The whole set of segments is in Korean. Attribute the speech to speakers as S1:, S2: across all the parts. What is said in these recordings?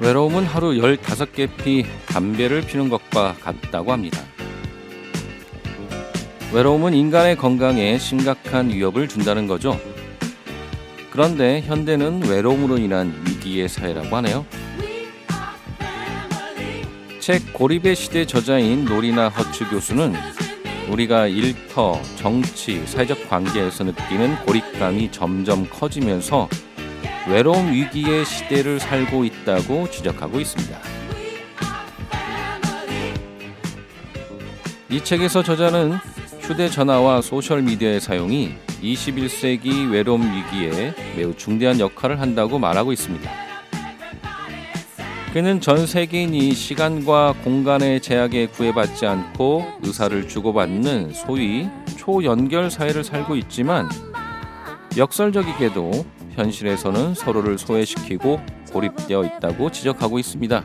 S1: 외로움은 하루 15개 피 담배를 피는 것과 같다고 합니다. 외로움은 인간의 건강에 심각한 위협을 준다는 거죠. 그런데 현대는 외로움으로 인한 위기의 사회라고 하네요. 책 고립의 시대 저자인 노리나 허츠 교수는 우리가 일터, 정치, 사회적 관계에서 느끼는 고립감이 점점 커지면서 외로움 위기의 시대를 살고 있다고 지적하고 있습니다. 이 책에서 저자는 휴대전화와 소셜미디어의 사용이 21세기 외로움 위기에 매우 중대한 역할을 한다고 말하고 있습니다. 그는 전 세계인이 시간과 공간의 제약에 구애받지 않고 의사를 주고받는 소위 초연결 사회를 살고 있지만 역설적이게도 현실에서는 서로를 소외시키고 고립되어 있다고 지적하고 있습니다.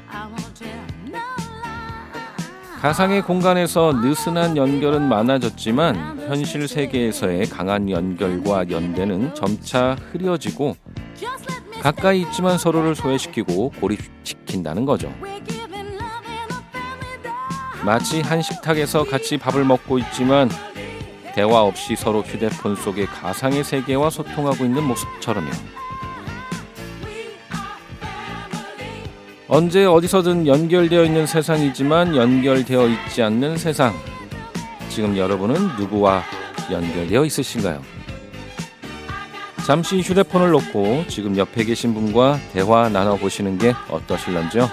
S1: 가상의 공간에서 느슨한 연결은 많아졌지만 현실 세계에서의 강한 연결과 연대는 점차 흐려지고 가까이 있지만 서로를 소외시키고 고립시킨다는 거죠. 마치 한 식탁에서 같이 밥을 먹고 있지만 대화 없이 서로 휴대폰 속의 가상의 세계와 소통하고 있는 모습처럼요. 언제 어디서든 연결되어 있는 세상이지만 연결되어 있지 않는 세상. 지금 여러분은 누구와 연결되어 있으신가요? 잠시 휴대폰을 놓고 지금 옆에 계신 분과 대화 나눠보시는 게 어떠실런지요?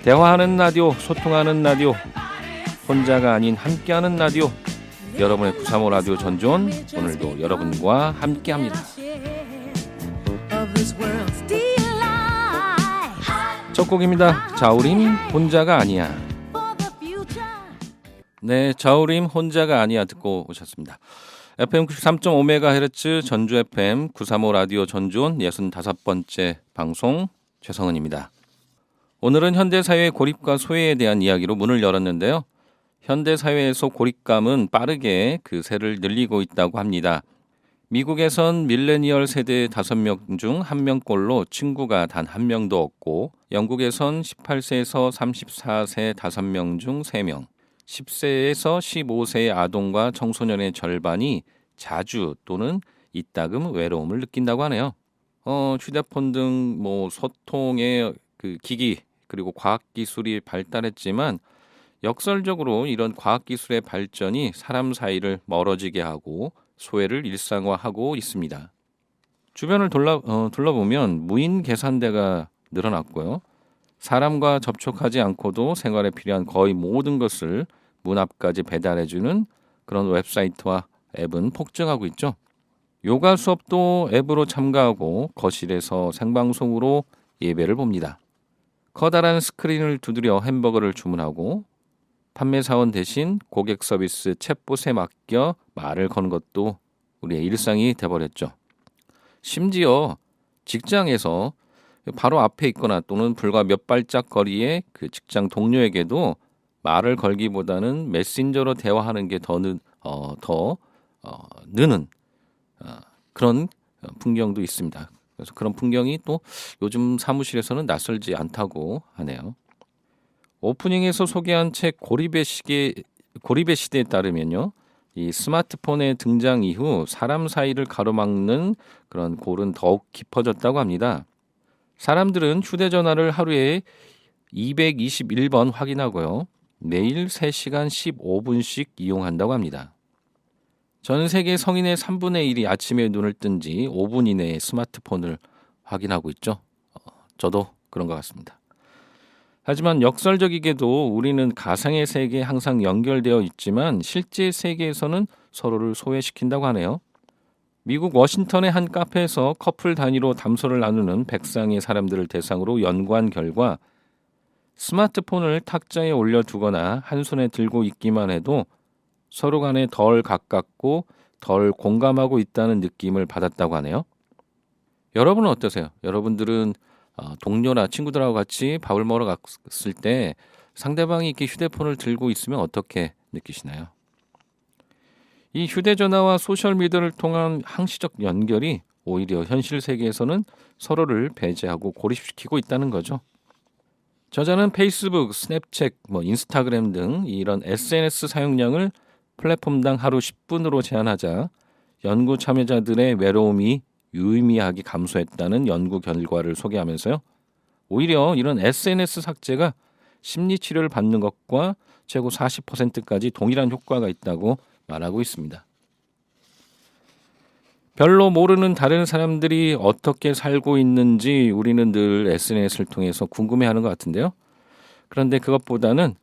S1: 대화하는 라디오, 소통하는 라디오, 혼자가 아닌 함께하는 라디오, 여러분의 935 라디오 전존, 오늘도 여러분과 함께합니다. 첫 곡입니다. 자우림 혼자가 아니야. 네, 자우림 혼자가 아니야 듣고 오셨습니다. FM 93.5MHz 전주 FM 935 라디오 전주온 65번째 방송 최성은입니다. 오늘은 현대사회의 고립과 소외에 대한 이야기로 문을 열었는데요. 현대사회에서 고립감은 빠르게 그 세를 늘리고 있다고 합니다. 미국에선 밀레니얼 세대 5명 중 1명꼴로 친구가 단 1명도 없고 영국에선 18세에서 34세 5명 중 3명, 10세에서 15세의 아동과 청소년의 절반이 자주 또는 이따금 외로움을 느낀다고 하네요. 휴대폰 등 소통의 그 기기 그리고 과학기술이 발달했지만 역설적으로 이런 과학기술의 발전이 사람 사이를 멀어지게 하고 소외를 일상화하고 있습니다. 주변을 둘러보면 무인 계산대가 늘어났고요. 사람과 접촉하지 않고도 생활에 필요한 거의 모든 것을 문 앞까지 배달해주는 그런 웹사이트와 앱은 폭증하고 있죠. 요가 수업도 앱으로 참가하고 거실에서 생방송으로 예배를 봅니다. 커다란 스크린을 두드려 햄버거를 주문하고 판매사원 대신 고객 서비스 챗봇에 맡겨 말을 거는 것도 우리의 일상이 돼버렸죠. 심지어 직장에서 바로 앞에 있거나 또는 불과 몇 발짝 거리의 그 직장 동료에게도 말을 걸기보다는 메신저로 대화하는 게 더 느는 그런 풍경도 있습니다. 그래서 그런 풍경이 또 요즘 사무실에서는 낯설지 않다고 하네요. 오프닝에서 소개한 책 고립의 시대에 따르면요. 이 스마트폰의 등장 이후 사람 사이를 가로막는 그런 골은 더욱 깊어졌다고 합니다. 사람들은 휴대전화를 하루에 221번 확인하고요. 매일 3시간 15분씩 이용한다고 합니다. 전 세계 성인의 3분의 1이 아침에 눈을 뜬 지 5분 이내에 스마트폰을 확인하고 있죠. 저도 그런 것 같습니다. 하지만 역설적이게도 우리는 가상의 세계에 항상 연결되어 있지만 실제 세계에서는 서로를 소외시킨다고 하네요. 미국 워싱턴의 한 카페에서 커플 단위로 담소를 나누는 100쌍의 사람들을 대상으로 연구한 결과 스마트폰을 탁자에 올려두거나 한 손에 들고 있기만 해도 서로 간에 덜 가깝고 덜 공감하고 있다는 느낌을 받았다고 하네요. 여러분은 어떠세요? 여러분들은 동료나 친구들하고 같이 밥을 먹으러 갔을 때 상대방이 이렇게 휴대폰을 들고 있으면 어떻게 느끼시나요? 이 휴대전화와 소셜미디어를 통한 항시적 연결이 오히려 현실 세계에서는 서로를 배제하고 고립시키고 있다는 거죠. 저자는 페이스북, 스냅챗, 인스타그램 등 이런 SNS 사용량을 플랫폼당 하루 10분으로 제한하자 연구 참여자들의 외로움이 유의미하게 감소했다는 연구 결과를 소개하면서요. 오히려 이런 SNS 삭제가 심리치료를 받는 것과 최고 40%까지 동일한 효과가 있다고 말하고 있습니다. 별로 모르는 다른 사람들이 어떻게 살고 있는지 우리는 늘 SNS를 통해서 궁금해하는 것 같은데요. 그런데 그것보다는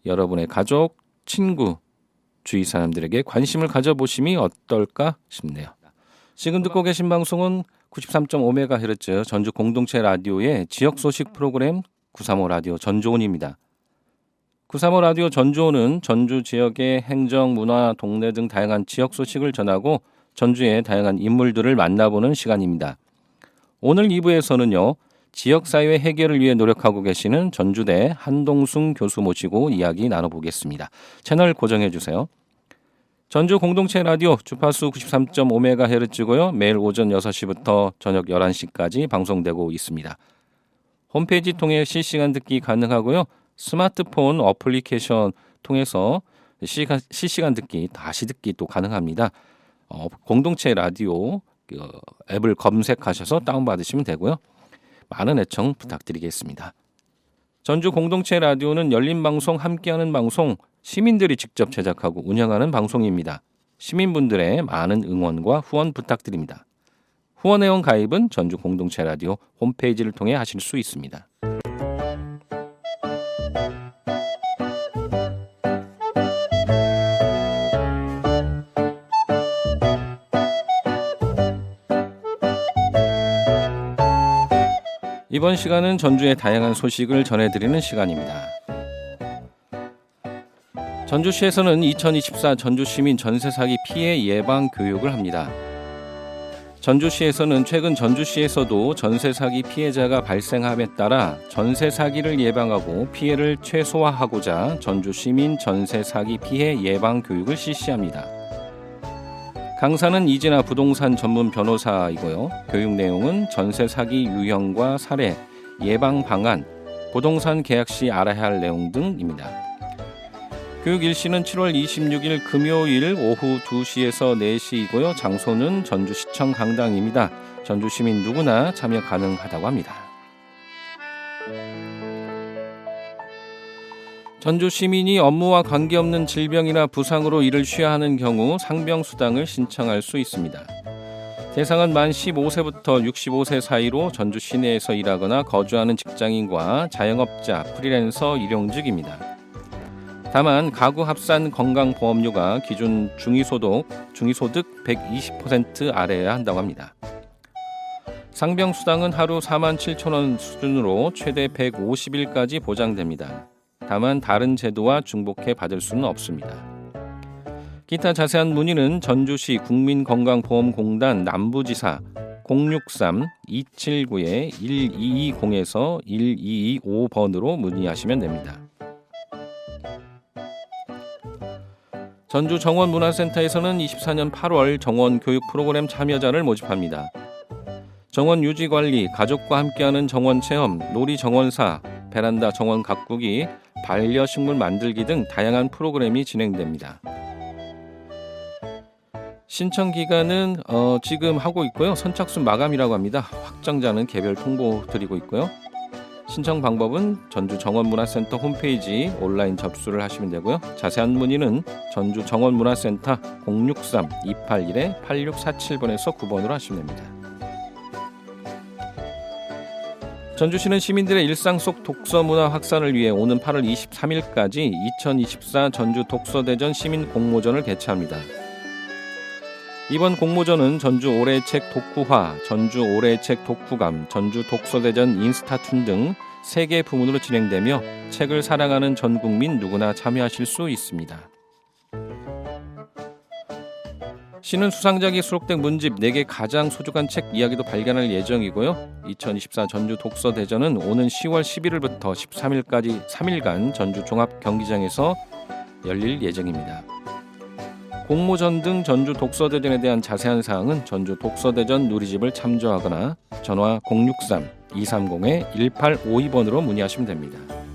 S1: 여러분의 가족, 친구, 주위 사람들에게 관심을 가져보심이 어떨까 싶네요. 지금 듣고 계신 방송은 93.5MHz 전주 공동체 라디오의 지역 소식 프로그램 935 라디오 전조온입니다. 935 라디오 전조온은 전주 지역의 행정, 문화, 동네 등 다양한 지역 소식을 전하고 전주의 다양한 인물들을 만나보는 시간입니다. 오늘 2부에서는요. 지역사회 해결을 위해 노력하고 계시는 전주대 한동숙 교수 모시고 이야기 나눠보겠습니다. 채널 고정해주세요. 전주 공동체 라디오 주파수 93.5MHz고요. 매일 오전 6시부터 저녁 11시까지 방송되고 있습니다. 홈페이지 통해 실시간 듣기 가능하고요. 스마트폰 어플리케이션 통해서 실시간 듣기, 다시 듣기 또 가능합니다. 공동체 라디오 앱을 검색하셔서 다운받으시면 되고요. 많은 애청 부탁드리겠습니다. 전주 공동체 라디오는 열린 방송, 함께하는 방송, 시민들이 직접 제작하고 운영하는 방송입니다. 시민분들의 많은 응원과 후원 부탁드립니다. 후원회원 가입은 전주 공동체 라디오 홈페이지를 통해 하실 수 있습니다. 이번 시간은 전주의 다양한 소식을 전해드리는 시간입니다. 전주시에서는 2024 전주시민 전세 사기 피해 예방 교육을 합니다. 전주시에서는 최근 전주시에서도 전세 사기 피해자가 발생함에 따라 전세 사기를 예방하고 피해를 최소화하고자 전주시민 전세 사기 피해 예방 교육을 실시합니다. 강사는 이진아 부동산 전문 변호사이고요. 교육 내용은 전세 사기 유형과 사례, 예방 방안, 부동산 계약 시 알아야 할 내용 등입니다. 교육 일시는 7월 26일 금요일 오후 2시에서 4시이고요. 장소는 전주시청 강당입니다. 전주시민 누구나 참여 가능하다고 합니다. 전주 시민이 업무와 관계없는 질병이나 부상으로 일을 쉬어야 하는 경우 상병수당을 신청할 수 있습니다. 대상은 만 15세부터 65세 사이로 전주 시내에서 일하거나 거주하는 직장인과 자영업자, 프리랜서, 일용직입니다. 다만 가구 합산 건강보험료가 기준 중위소득 120% 아래여야 한다고 합니다. 상병수당은 하루 47,000원 수준으로 최대 150일까지 보장됩니다. 다만 다른 제도와 중복해 받을 수는 없습니다. 기타 자세한 문의는 전주시 국민건강보험공단 남부지사 063-279-1220에서 1225번으로 문의하시면 됩니다. 전주 정원문화센터에서는 24년 8월 정원 교육 프로그램 참여자를 모집합니다. 정원 유지관리, 가족과 함께하는 정원 체험, 놀이 정원사, 베란다 정원 가꾸기, 반려식물 만들기 등 다양한 프로그램이 진행됩니다. 신청 기간은 지금 하고 있고요. 선착순 마감이라고 합니다. 확정자는 개별 통보 드리고 있고요. 신청 방법은 전주 정원문화센터 홈페이지 온라인 접수를 하시면 되고요. 자세한 문의는 전주 정원문화센터 063-281-8647번에서 9번으로 하시면 됩니다. 전주시는 시민들의 일상 속 독서 문화 확산을 위해 오는 8월 23일까지 2024 전주 독서대전 시민 공모전을 개최합니다. 이번 공모전은 전주 올해의 책 독후화, 전주 올해의 책 독후감, 전주 독서대전 인스타툰 등 3개 부문으로 진행되며 책을 사랑하는 전 국민 누구나 참여하실 수 있습니다. 시는 수상작이 수록된 문집 4개 가장 소중한 책 이야기도 발견할 예정이고요. 2024 전주 독서대전은 오는 10월 11일부터 13일까지 3일간 전주 종합경기장에서 열릴 예정입니다. 공모전 등 전주 독서대전에 대한 자세한 사항은 전주 독서대전 누리집을 참조하거나 전화 063-230-1852번으로 문의하시면 됩니다.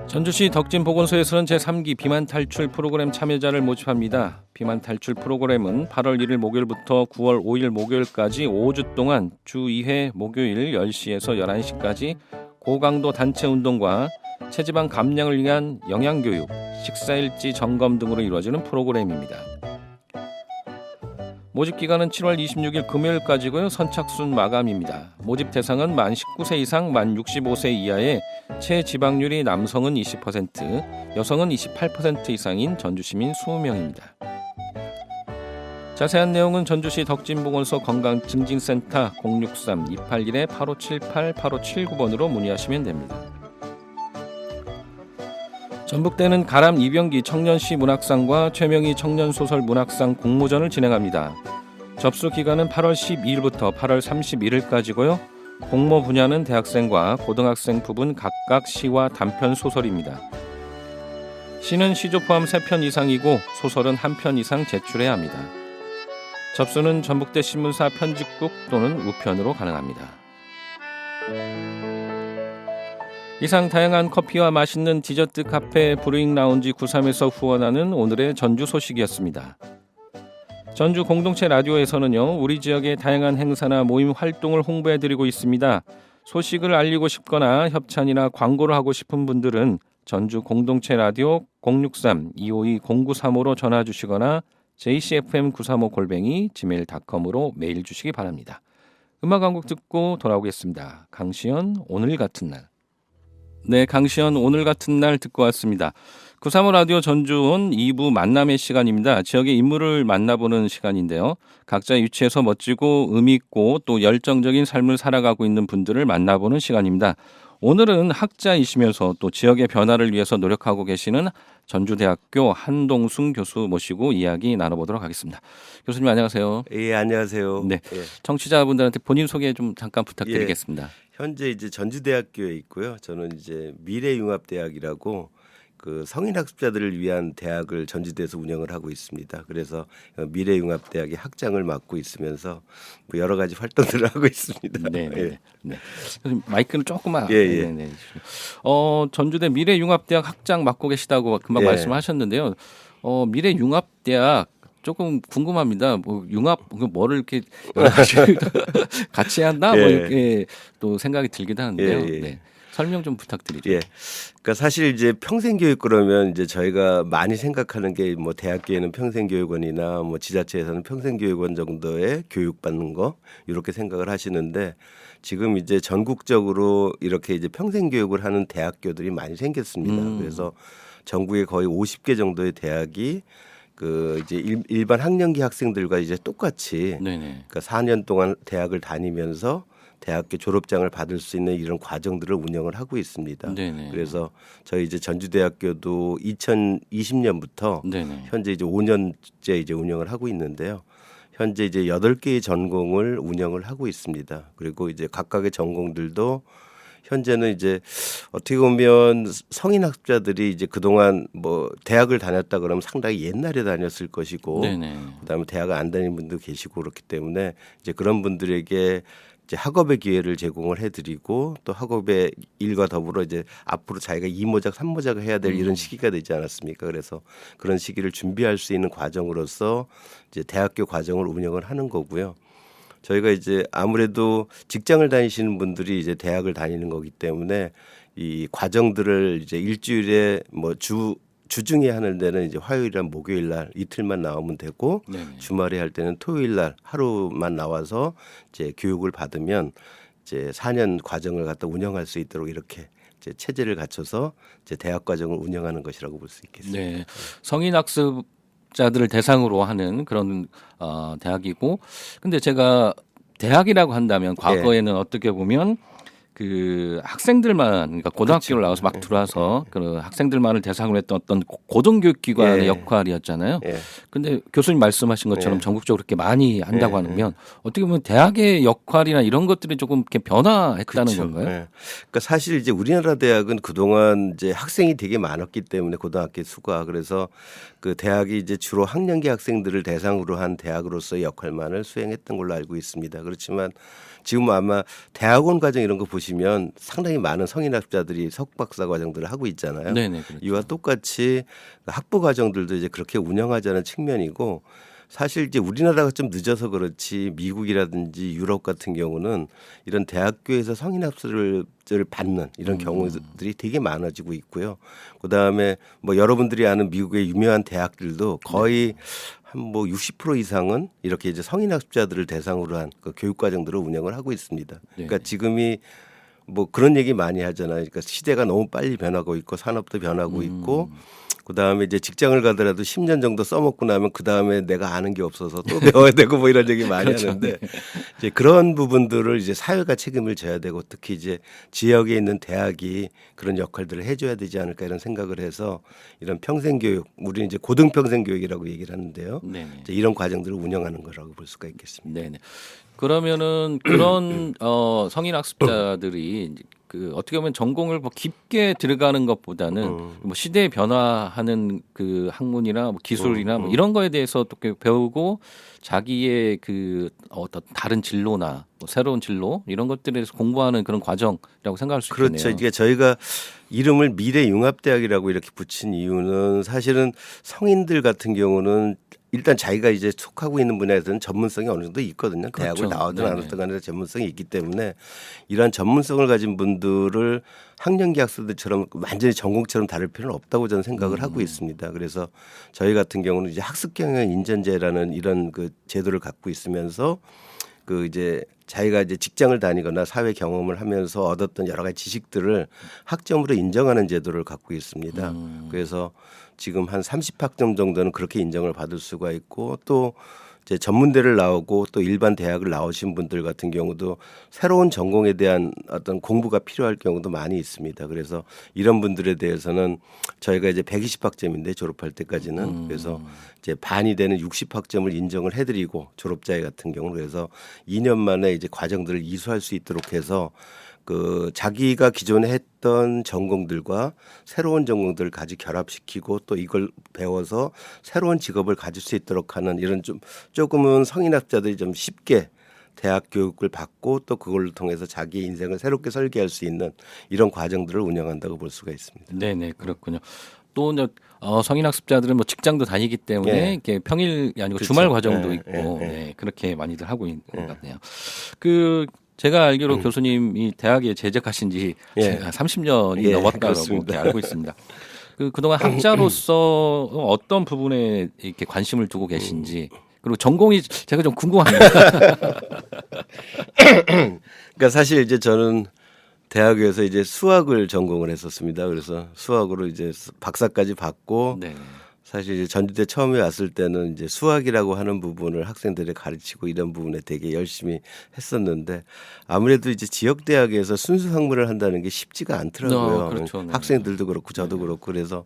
S1: 전주시 덕진보건소에서는 제3기 비만 탈출 프로그램 참여자를 모집합니다. 비만 탈출 프로그램은 8월 1일 목요일부터 9월 5일 목요일까지 5주 동안 주 2회 목요일 10시에서 11시까지 고강도 단체 운동과 체지방 감량을 위한 영양교육, 식사일지 점검 등으로 이루어지는 프로그램입니다. 모집 기간은 7월 26일 금요일까지고요. 선착순 마감입니다. 모집 대상은 만 19세 이상, 만 65세 이하의 체지방률이 남성은 20%, 여성은 28% 이상인 전주시민 20명입니다. 자세한 내용은 전주시 덕진보건소 건강증진센터 063-281-8578, 8579번으로 문의하시면 됩니다. 전북대는 가람 이병기 청년시 문학상과 최명희 청년소설 문학상 공모전을 진행합니다. 접수 기간은 8월 12일부터 8월 31일까지고요. 공모 분야는 대학생과 고등학생 부분 각각 시와 단편 소설입니다. 시는 시조 포함 3편 이상이고 소설은 1편 이상 제출해야 합니다. 접수는 전북대 신문사 편집국 또는 우편으로 가능합니다. 이상 다양한 커피와 맛있는 디저트 카페 브루잉 라운지 93에서 후원하는 오늘의 전주 소식이었습니다. 전주 공동체 라디오에서는요, 우리 지역의 다양한 행사나 모임 활동을 홍보해드리고 있습니다. 소식을 알리고 싶거나 협찬이나 광고를 하고 싶은 분들은 전주 공동체 라디오 063-252-0935로 전화 주시거나 jcfm935@gmail.com으로 메일 주시기 바랍니다. 음악 한 곡 듣고 돌아오겠습니다. 강시연 오늘 같은 날. 네, 강시연 오늘 같은 날 듣고 왔습니다. 935 라디오 전주온 2부 만남의 시간입니다. 지역의 인물을 만나보는 시간인데요. 각자의 위치에서 멋지고 의미있고 또 열정적인 삶을 살아가고 있는 분들을 만나보는 시간입니다. 오늘은 학자이시면서 또 지역의 변화를 위해서 노력하고 계시는 전주대학교 한동숙 교수 모시고 이야기 나눠보도록 하겠습니다. 교수님 안녕하세요.
S2: 예, 안녕하세요.
S1: 네,
S2: 예.
S1: 청취자분들한테 본인 소개 좀 잠깐 부탁드리겠습니다.
S2: 예, 현재 이제 전주대학교에 있고요. 저는 이제 미래융합대학이라고 그 성인학습자들을 위한 대학을 전주대에서 운영을 하고 있습니다. 그래서 미래융합대학의 학장을 맡고 있으면서 뭐 여러 가지 활동들을 하고 있습니다.
S1: 네,
S2: 예.
S1: 네. 마이크는 조금만.
S2: 예, 예.
S1: 네, 네. 전주대 미래융합대학 학장 맡고 계시다고 금방
S2: 예.
S1: 말씀하셨는데요. 미래융합대학 조금 궁금합니다. 뭐 융합 뭐를 이렇게 여러 가지 같이 한다, 뭐
S2: 예.
S1: 이렇게 또 생각이 들기도 하는데요.
S2: 예, 예.
S1: 네. 설명 좀 부탁드리죠.
S2: 예. 그러니까 사실 이제 평생교육 그러면 이제 저희가 많이 생각하는 게 뭐 대학교에는 평생교육원이나 뭐 지자체에서는 평생교육원 정도의 교육받는 거 이렇게 생각을 하시는데 지금 이제 전국적으로 이렇게 이제 평생교육을 하는 대학교들이 많이 생겼습니다. 그래서 전국에 거의 50개 정도의 대학이 그 이제 일반 학년기 학생들과 이제 똑같이
S1: 네네.
S2: 그러니까 4년 동안 대학을 다니면서 대학교 졸업장을 받을 수 있는 이런 과정들을 운영을 하고 있습니다.
S1: 네네.
S2: 그래서 저희 이제 전주대학교도 2020년부터
S1: 네네.
S2: 현재 이제 5년째 이제 운영을 하고 있는데요. 현재 이제 8개의 전공을 운영을 하고 있습니다. 그리고 이제 각각의 전공들도 현재는 이제 어떻게 보면 성인 학습자들이 이제 그동안 뭐 대학을 다녔다 그러면 상당히 옛날에 다녔을 것이고
S1: 네네.
S2: 그다음에 대학을 안 다니는 분도 계시고 그렇기 때문에 이제 그런 분들에게 이제 학업의 기회를 제공을 해드리고 또 학업의 일과 더불어 이제 앞으로 자기가 2모작, 3모작을 해야 될 이런 시기가 되지 않았습니까? 그래서 그런 시기를 준비할 수 있는 과정으로서 이제 대학교 과정을 운영을 하는 거고요. 저희가 이제 아무래도 직장을 다니시는 분들이 이제 대학을 다니는 거기 때문에 이 과정들을 이제 일주일에 뭐 주중에 하는 데는 이제 화요일이나 목요일 날 이틀만 나오면 되고
S1: 네네.
S2: 주말에 할 때는 토요일 날 하루만 나와서 이제 교육을 받으면 이제 4년 과정을 갖다 운영할 수 있도록 이렇게 이제 체제를 갖춰서 이제 대학 과정을 운영하는 것이라고 볼 수 있겠습니다.
S1: 네. 성인 학습자들을 대상으로 하는 그런 대학이고, 근데 제가 대학이라고 한다면 과거에는 어떻게 보면 그 학생들만, 그러니까 고등학교를 나와서 막 들어와서 그 학생들만을 대상으로 했던 어떤 고등교육기관의 역할이었잖아요. 근데 교수님 말씀하신 것처럼 전국적으로 그렇게 많이 한다고 하면 어떻게 보면 대학의 역할이나 이런 것들이 조금 이렇게 변화했다는 건가요?
S2: 그러니까 사실 이제 우리나라 대학은 그동안 이제 학생이 되게 많았기 때문에 고등학교 수가 그래서 그 대학이 이제 주로 학년기 학생들을 대상으로 한 대학으로서의 역할만을 수행했던 걸로 알고 있습니다. 그렇지만 지금 아마 대학원 과정 이런 거 보시면 상당히 많은 성인학자들이 석박사 과정들을 하고 있잖아요.
S1: 네네, 그렇죠.
S2: 이와 똑같이 학부 과정들도 이제 그렇게 운영하자는 측면이고 사실 이제 우리나라가 좀 늦어서 그렇지 미국이라든지 유럽 같은 경우는 이런 대학교에서 성인학술을 받는 이런 경우들이 되게 많아지고 있고요. 그다음에 뭐 여러분들이 아는 미국의 유명한 대학들도 거의 한 뭐 60% 이상은 이렇게 이제 성인학습자들을 대상으로 한 그 교육 과정들을 운영을 하고 있습니다. 그러니까 지금이 뭐 그런 얘기 많이 하잖아요. 그러니까 시대가 너무 빨리 변하고 있고 산업도 변하고 있고 그다음에 이제 직장을 가더라도 10년 정도 써먹고 나면 그다음에 내가 아는 게 없어서 또 배워야 되고 뭐 이런 얘기 많이
S1: 그렇죠.
S2: 하는데 이제 그런 부분들을 이제 사회가 책임을 져야 되고 특히 이제 지역에 있는 대학이 그런 역할들을 해줘야 되지 않을까 이런 생각을 해서 이런 평생교육 우리는 이제 고등평생교육이라고 얘기를 하는데요.
S1: 네네.
S2: 이제 이런 과정들을 운영하는 거라고 볼 수가 있겠습니다.
S1: 네네. 그러면은 그런 성인 학습자들이 이제 그 어떻게 보면 전공을 뭐 깊게 들어가는 것보다는 뭐 시대에 변화하는 그 학문이나 뭐 기술이나 뭐 이런 거에 대해서 또 배우고 자기의 그 어떤 다른 진로나 뭐 새로운 진로 이런 것들에 대해서 공부하는 그런 과정이라고 생각할 수 있겠네요.
S2: 그렇죠. 이게 저희가 이름을 미래융합대학이라고 이렇게 붙인 이유는 사실은 성인들 같은 경우는 일단 자기가 이제 속하고 있는 분야에서는 전문성이 어느 정도 있거든요.
S1: 그렇죠.
S2: 대학을 나오든 안
S1: 네네.
S2: 나오든 간에 전문성이 있기 때문에 이러한 전문성을 가진 분들을 학년기 학생들처럼 완전히 전공처럼 다룰 필요는 없다고 저는 생각을 하고 있습니다. 그래서 저희 같은 경우는 이제 학습경영 인전제라는 이런 그 제도를 갖고 있으면서 그 이제 자기가 이제 직장을 다니거나 사회 경험을 하면서 얻었던 여러 가지 지식들을 학점으로 인정하는 제도를 갖고 있습니다. 그래서 지금 한 30학점 정도는 그렇게 인정을 받을 수가 있고 또 이제 전문대를 나오고 또 일반 대학을 나오신 분들 같은 경우도 새로운 전공에 대한 어떤 공부가 필요할 경우도 많이 있습니다. 그래서 이런 분들에 대해서는 저희가 이제 120학점인데 졸업할 때까지는 그래서 이제 반이 되는 60학점을 인정을 해드리고 졸업자의 같은 경우는 그래서 2년 만에 이제 과정들을 이수할 수 있도록 해서 그 자기가 기존에 했던 전공들과 새로운 전공들을 같이 결합시키고 또 이걸 배워서 새로운 직업을 가질 수 있도록 하는 이런 좀 조금은 성인학자들이 좀 쉽게 대학 교육을 받고 또 그걸 통해서 자기의 인생을 새롭게 설계할 수 있는 이런 과정들을 운영한다고 볼 수가 있습니다.
S1: 네네, 그렇군요. 또 이제 성인 학습자들은 뭐 직장도 다니기 때문에
S2: 예.
S1: 이렇게 평일이 아니고
S2: 그렇죠.
S1: 주말 과정도
S2: 예,
S1: 있고
S2: 예, 예.
S1: 네, 그렇게 많이들 하고 있는 것 같네요. 그 제가 알기로 교수님이 대학에 재직하신 지
S2: 예.
S1: 30년이
S2: 예,
S1: 넘었다고
S2: 그렇습니다.
S1: 이렇게 알고 있습니다. 그동안 학자로서 어떤 부분에 이렇게 관심을 두고 계신지 그리고 전공이 제가 좀 궁금합니다.
S2: 그러니까 사실 이제 저는 대학에서 이제 수학을 전공을 했었습니다. 그래서 수학으로 이제 박사까지 받고
S1: 네.
S2: 사실 이제 전주대 처음에 왔을 때는 이제 수학이라고 하는 부분을 학생들에 가르치고 이런 부분에 되게 열심히 했었는데 아무래도 이제 지역 대학에서 순수 학문을 한다는 게 쉽지가 않더라고요.
S1: 그렇죠. 네.
S2: 학생들도 그렇고 저도 그렇고 그래서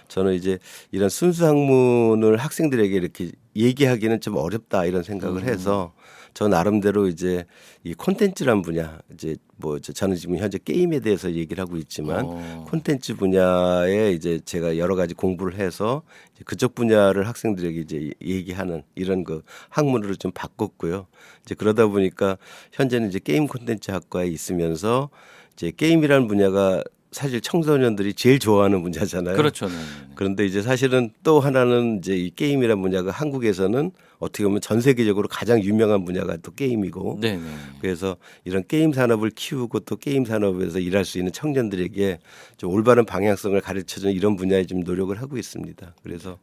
S2: 저는 이제 이런 순수 학문을 학생들에게 이렇게 얘기하기는 좀 어렵다 이런 생각을 해서 저 나름대로 이제 이 콘텐츠란 분야 이제 뭐 저는 지금 현재 게임에 대해서 얘기를 하고 있지만 콘텐츠 분야에 이제 제가 여러 가지 공부를 해서 이제 그쪽 분야를 학생들에게 이제 얘기하는 이런 그 학문으로 좀 바꿨고요. 이제 그러다 보니까 현재는 이제 게임 콘텐츠 학과에 있으면서 이제 게임이라는 분야가 사실 청소년들이 제일 좋아하는 분야잖아요.
S1: 그렇죠. 네.
S2: 그런데 이제 사실은 또 하나는 이제 이 게임이라는 분야가 한국에서는 어떻게 보면 전 세계적으로 가장 유명한 분야가 또 게임이고
S1: 네.
S2: 그래서 이런 게임 산업을 키우고 또 게임 산업에서 일할 수 있는 청년들에게 좀 올바른 방향성을 가르쳐주는 이런 분야에 좀 노력을 하고 있습니다. 그래서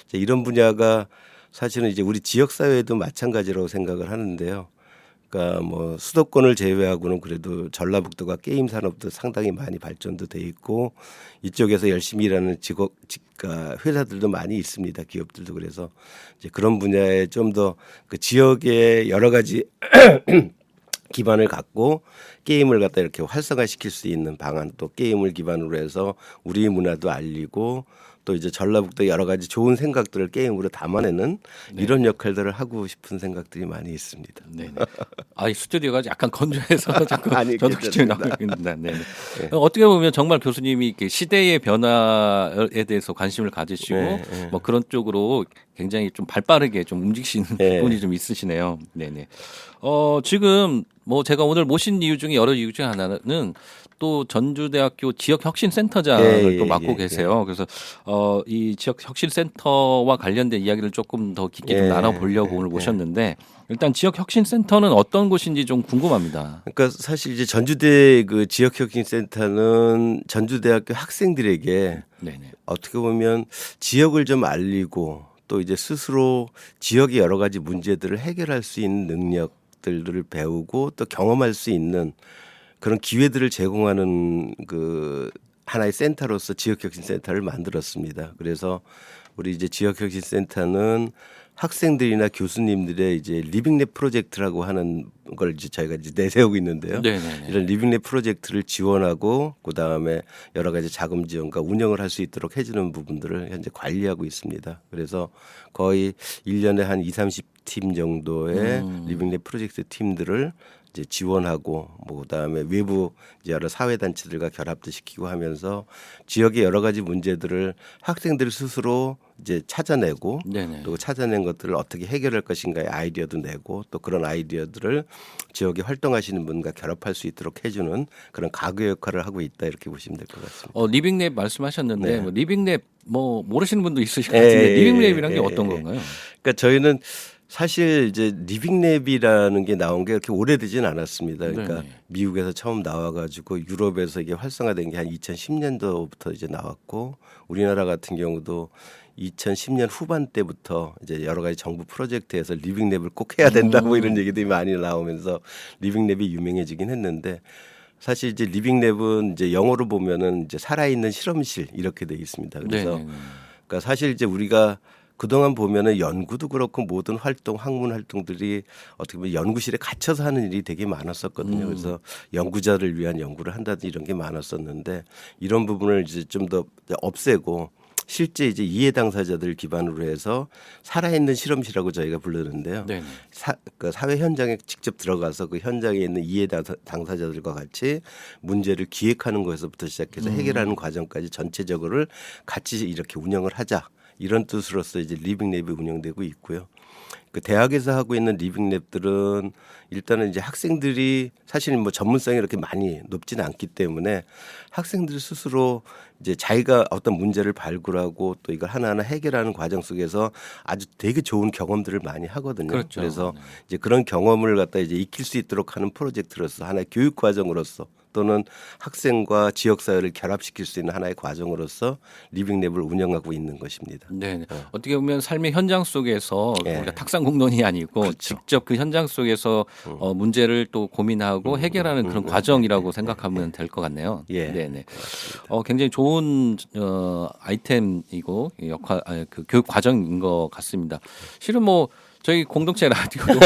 S2: 이제 이런 분야가 사실은 이제 우리 지역 사회에도 마찬가지라고 생각을 하는데요. 그러니까 뭐 수도권을 제외하고는 그래도 전라북도가 게임 산업도 상당히 많이 발전도 돼 있고 이쪽에서 열심히 일하는 그러니까 회사들도 많이 있습니다. 기업들도 그래서 이제 그런 분야에 좀 더 그 지역의 여러 가지 기반을 갖고 게임을 갖다 이렇게 활성화시킬 수 있는 방안 또 게임을 기반으로 해서 우리 문화도 알리고 또 이제 전라북도 여러 가지 좋은 생각들을 게임으로 담아내는 이런 역할들을 하고 싶은 생각들이 많이 있습니다.
S1: 네. 아, 이 스튜디오가 약간 건조해서 자꾸
S2: 아니,
S1: 저도
S2: 괜찮습니다.
S1: 나오고 있는데. 네. 어떻게 보면 정말 교수님이 이렇게 시대의 변화에 대해서 관심을 가지시고
S2: 네.
S1: 뭐 그런 쪽으로 굉장히 좀 발빠르게 좀 움직이시는
S2: 네.
S1: 분이 좀 있으시네요. 네네. 지금 뭐 제가 오늘 모신 이유 중에 여러 이유 중에 하나는 또 전주대학교 지역혁신센터장을 또 맡고 계세요. 그래서 이 지역혁신센터와 관련된 이야기를 조금 더 깊게 좀 나눠보려고 오늘 모셨는데 일단 지역혁신센터는 어떤 곳인지 좀 궁금합니다.
S2: 그러니까 사실 이제 전주대 그 지역혁신센터는 전주대학교 학생들에게
S1: 네네.
S2: 어떻게 보면 지역을 좀 알리고 또 이제 스스로 지역의 여러 가지 문제들을 해결할 수 있는 능력들을 배우고 또 경험할 수 있는 그런 기회들을 제공하는 그 하나의 센터로서 지역혁신센터를 만들었습니다. 그래서 우리 이제 지역혁신센터는 학생들이나 교수님들의 이제 리빙랩 프로젝트라고 하는 걸 이제 저희가 이제 내세우고 있는데요.
S1: 네네네.
S2: 이런 리빙랩 프로젝트를 지원하고 그 다음에 여러 가지 자금 지원과 운영을 할 수 있도록 해주는 부분들을 현재 관리하고 있습니다. 그래서 거의 1년에 한 20-30팀 정도의 리빙랩 프로젝트 팀들을 이제 지원하고 뭐 그다음에 외부 이제 여러 사회 단체들과 결합도 시키고 하면서 지역의 여러 가지 문제들을 학생들 스스로 이제 찾아내고
S1: 네네.
S2: 또 찾아낸 것들을 어떻게 해결할 것인가의 아이디어도 내고 또 그런 아이디어들을 지역에 활동하시는 분과 결합할 수 있도록 해주는 그런 가교 역할을 하고 있다 이렇게 보시면 될 것 같습니다.
S1: 리빙랩 말씀하셨는데
S2: 네.
S1: 뭐 리빙랩 뭐 모르시는 분도 있으실 것 같은데 리빙랩이란 게 어떤 건가요?
S2: 그러니까 저희는 사실 이제 리빙랩이라는 게 나온 게 그렇게 오래되진 않았습니다. 그러니까
S1: 네네.
S2: 미국에서 처음 나와가지고 유럽에서 이게 활성화된 게 한 2010년도부터 이제 나왔고 우리나라 같은 경우도 2010년 후반 때부터 이제 여러 가지 정부 프로젝트에서 리빙랩을 꼭 해야 된다 뭐 이런 얘기들이 많이 나오면서 리빙랩이 유명해지긴 했는데 사실 이제 리빙랩은 이제 영어로 보면은 이제 살아있는 실험실 이렇게 돼 있습니다. 그래서
S1: 네네네.
S2: 그러니까 사실 이제 우리가 그동안 보면은 연구도 그렇고 모든 활동, 학문 활동들이 어떻게 보면 연구실에 갇혀서 하는 일이 되게 많았었거든요. 그래서 연구자를 위한 연구를 한다든지 이런 게 많았었는데 이런 부분을 이제 좀 더 없애고 실제 이제 이해 당사자들 기반으로 해서 살아있는 실험실이라고 저희가 부르는데요.
S1: 네네.
S2: 그 사회 현장에 직접 들어가서 그 현장에 있는 이해 당사자들과 같이 문제를 기획하는 것에서부터 시작해서 해결하는 과정까지 전체적으로 같이 이렇게 운영을 하자. 이런 뜻으로서 이제 리빙랩이 운영되고 있고요. 그 대학에서 하고 있는 리빙랩들은 일단은 이제 학생들이 사실은 뭐 전문성이 이렇게 많이 높지는 않기 때문에 학생들 스스로 이제 자기가 어떤 문제를 발굴하고 또 이걸 하나하나 해결하는 과정 속에서 아주 되게 좋은 경험들을 많이 하거든요.
S1: 그렇죠.
S2: 그래서
S1: 네.
S2: 이제 그런 경험을 갖다 이제 익힐 수 있도록 하는 프로젝트로서 하나의 교육 과정으로서 또는 학생과 지역 사회를 결합시킬 수 있는 하나의 과정으로서 리빙랩을 운영하고 있는 것입니다.
S1: 네. 어떻게 보면 삶의 현장 속에서
S2: 예.
S1: 우리가 탁상공론이 아니고
S2: 그렇죠.
S1: 직접 그 현장 속에서 문제를 또 고민하고 해결하는 그런 과정이라고 생각하면 될 것 같네요.
S2: 예.
S1: 네네. 굉장히 좋은 아이템이고 그 교육 과정인 것 같습니다. 실은 뭐 저희 공동체 라디오도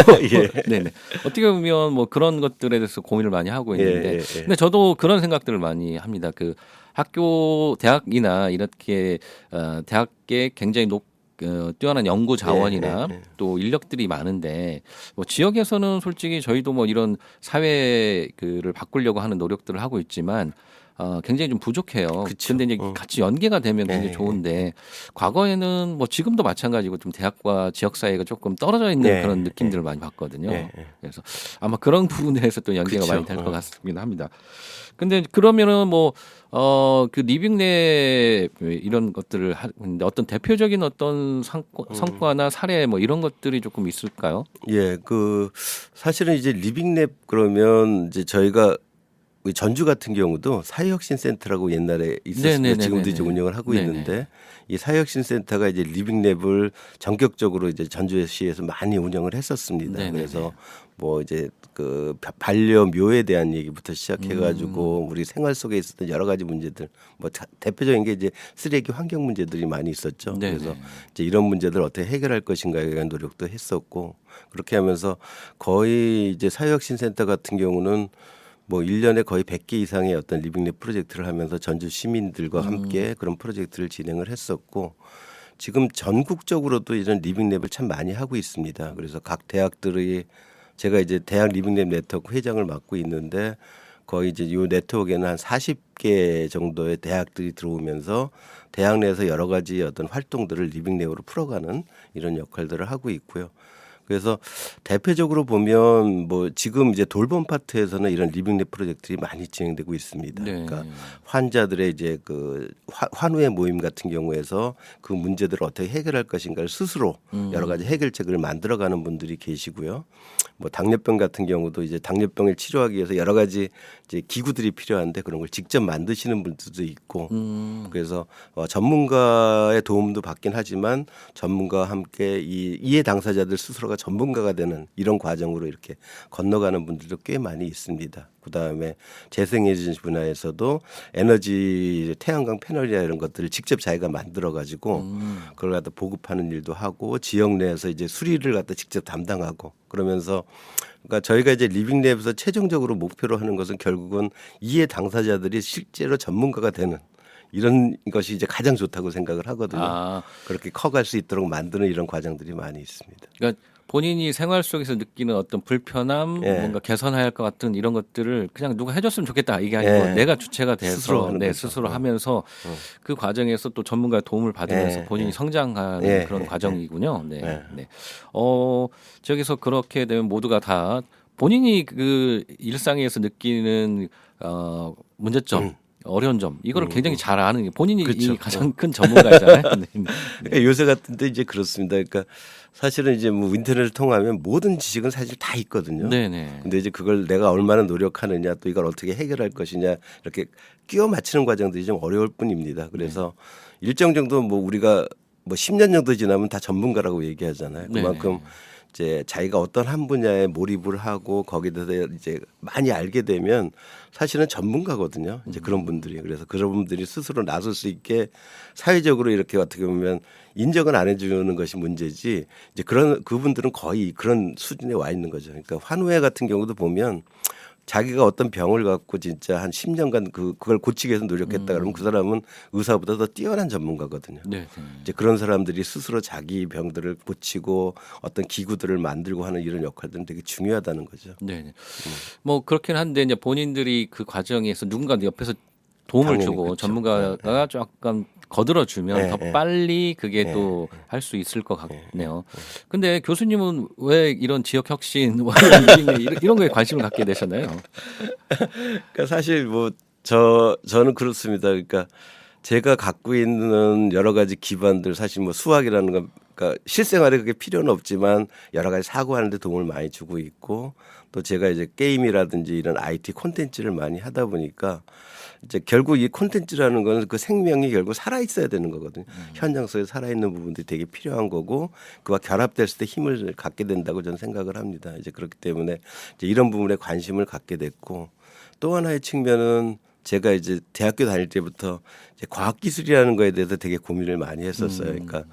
S1: 네네. 어떻게 보면 뭐 그런 것들에 대해서 고민을 많이 하고 있는데, 근데 저도 그런 생각들을 많이 합니다. 그 학교 대학이나 이렇게 대학에 굉장히 뛰어난 연구 자원이나 또 인력들이 많은데 뭐 지역에서는 솔직히 저희도 뭐 이런 사회를 바꾸려고 하는 노력들을 하고 있지만 굉장히 좀 부족해요. 근데 이제 같이 연계가 되면 굉장히 좋은데 과거에는 뭐 지금도 마찬가지고 좀 대학과 지역 사회가 조금 떨어져 있는 그런 느낌들을 많이 봤거든요. 그래서 아마 그런 부분에서 또 연계가 많이 될 것 같긴 합니다. 근데 그러면은 뭐 그 리빙랩 이런 것들을 하는데 어떤 대표적인 어떤 성과나 사례 뭐 이런 것들이 조금 있을까요?
S2: 예, 그 사실은 이제 리빙랩 그러면 이제 저희가 전주 같은 경우도 사회혁신센터라고 옛날에 있었습니다.
S1: 네네네네네.
S2: 지금도 이제 운영을 하고
S1: 네네.
S2: 있는데 이 사회혁신센터가 이제 리빙랩을 전격적으로 이제 전주시에서 많이 운영을 했었습니다.
S1: 네네네.
S2: 그래서 뭐 이제 그 반려묘에 대한 얘기부터 시작해가지고 우리 생활 속에 있었던 여러 가지 문제들 뭐 대표적인 게 이제 쓰레기 환경 문제들이 많이 있었죠.
S1: 네네.
S2: 그래서 이제 이런 문제들을 어떻게 해결할 것인가에 대한 노력도 했었고 그렇게 하면서 거의 이제 사회혁신센터 같은 경우는 뭐 1년에 거의 100개 이상의 어떤 리빙랩 프로젝트를 하면서 전주 시민들과 함께 그런 프로젝트를 진행을 했었고 지금 전국적으로도 이런 리빙랩을 참 많이 하고 있습니다. 그래서 각 대학들이 제가 이제 대학 리빙랩 네트워크 회장을 맡고 있는데 거의 이제 이 네트워크에는 한 40개 정도의 대학들이 들어오면서 대학 내에서 여러 가지 어떤 활동들을 리빙랩으로 풀어가는 이런 역할들을 하고 있고요. 그래서 대표적으로 보면 뭐 지금 이제 돌봄 파트에서는 이런 리빙랩 프로젝트들이 많이 진행되고 있습니다.
S1: 네.
S2: 그러니까 환자들의 이제 그 환우의 모임 같은 경우에서 그 문제들을 어떻게 해결할 것인가를 스스로 여러 가지 해결책을 만들어가는 분들이 계시고요. 뭐 당뇨병 같은 경우도 이제 당뇨병을 치료하기 위해서 여러 가지 이제 기구들이 필요한데 그런 걸 직접 만드시는 분들도 있고 그래서 전문가의 도움도 받긴 하지만 전문가와 함께 이 이해 당사자들 스스로가 전문가가 되는 이런 과정으로 이렇게 건너가는 분들도 꽤 많이 있습니다. 그다음에 재생에너지 분야에서도 에너지 태양광 패널이나 이런 것들을 직접 자기가 만들어 가지고 그걸 갖다 보급하는 일도 하고 지역 내에서 이제 수리를 갖다 직접 담당하고 그러면서 그러니까 저희가 이제 리빙랩에서 최종적으로 목표로 하는 것은 결국은 이해 당사자들이 실제로 전문가가 되는 이런 것이 이제 가장 좋다고 생각을 하거든요.
S1: 아,
S2: 그렇게 커갈 수 있도록 만드는 이런 과정들이 많이 있습니다.
S1: 그러니까 본인이 생활 속에서 느끼는 어떤 불편함,
S2: 예.
S1: 뭔가 개선해야 할 것 같은 이런 것들을 그냥 누가 해줬으면 좋겠다 이게 아니고
S2: 예.
S1: 내가 주체가 돼서
S2: 스스로 하는 거죠.
S1: 스스로 하면서 그 과정에서 또 전문가의 도움을 받으면서
S2: 예.
S1: 본인이 성장하는
S2: 예.
S1: 그런
S2: 예.
S1: 과정이군요. 네.
S2: 예.
S1: 네. 저기서 그렇게 되면 모두가 다 본인이 그 일상에서 느끼는 문제점. 어려운 점 이거를 굉장히 잘 아는 게 본인이
S2: 그렇죠.
S1: 이 가장 큰 전문가잖아요. 네.
S2: 그러니까 요새 같은데 이제 그렇습니다. 그러니까 사실은 이제 뭐 인터넷을 통하면 모든 지식은 사실 다 있거든요.
S1: 네네.
S2: 근데 이제 그걸 내가 얼마나 노력하느냐 또 이걸 어떻게 해결할 것이냐 이렇게 끼워 맞추는 과정들이 좀 어려울 뿐입니다. 그래서 일정 정도 뭐 우리가 뭐 10년 정도 지나면 다 전문가라고 얘기하잖아요. 그만큼 이제 자기가 어떤 한 분야에 몰입을 하고 거기에 대해서 이제 많이 알게 되면 사실은 전문가거든요. 이제 그런 분들이. 그래서 그런 분들이 스스로 나설 수 있게 사회적으로 이렇게 어떻게 보면 인정은 안 해주는 것이 문제지 이제 그런 그분들은 거의 그런 수준에 와 있는 거죠. 그러니까 환우회 같은 경우도 보면 자기가 어떤 병을 갖고 진짜 한 10년간 그걸 고치기 위해서 노력했다 그러면 그 사람은 의사보다 더 뛰어난 전문가거든요.
S1: 네.
S2: 이제 그런 사람들이 스스로 자기 병들을 고치고 어떤 기구들을 만들고 하는 이런 역할들은 되게 중요하다는 거죠.
S1: 네. 뭐 그렇긴 한데 이제 본인들이 그 과정에서 누군가 옆에서 도움을
S2: 당연히
S1: 주고
S2: 그렇죠.
S1: 전문가가 조금 거들어 주면
S2: 네,
S1: 더
S2: 네.
S1: 빨리 그게 또 할 수 있을 것 같네요. 근데 교수님은 왜 이런 지역 혁신 이런 거에 관심을 갖게 되셨나요?
S2: 그러니까 사실 뭐 저는 그렇습니다. 그러니까 제가 갖고 있는 여러 가지 기반들 사실 뭐 수학이라는 건 그러니까 실생활에 그게 필요는 없지만 여러 가지 사고하는 데 도움을 많이 주고 있고 또 제가 이제 게임이라든지 이런 IT 콘텐츠를 많이 하다 보니까 이제 결국 이 콘텐츠라는 거는 그 생명이 결국 살아 있어야 되는 거거든요. 현장 속에 살아 있는 부분들이 되게 필요한 거고 그와 결합됐을 때 힘을 갖게 된다고 저는 생각을 합니다. 이제 그렇기 때문에 이제 이런 부분에 관심을 갖게 됐고 또 하나의 측면은 제가 이제 대학교 다닐 때부터 이제 과학기술이라는 거에 대해서 되게 고민을 많이 했었어요. 그러니까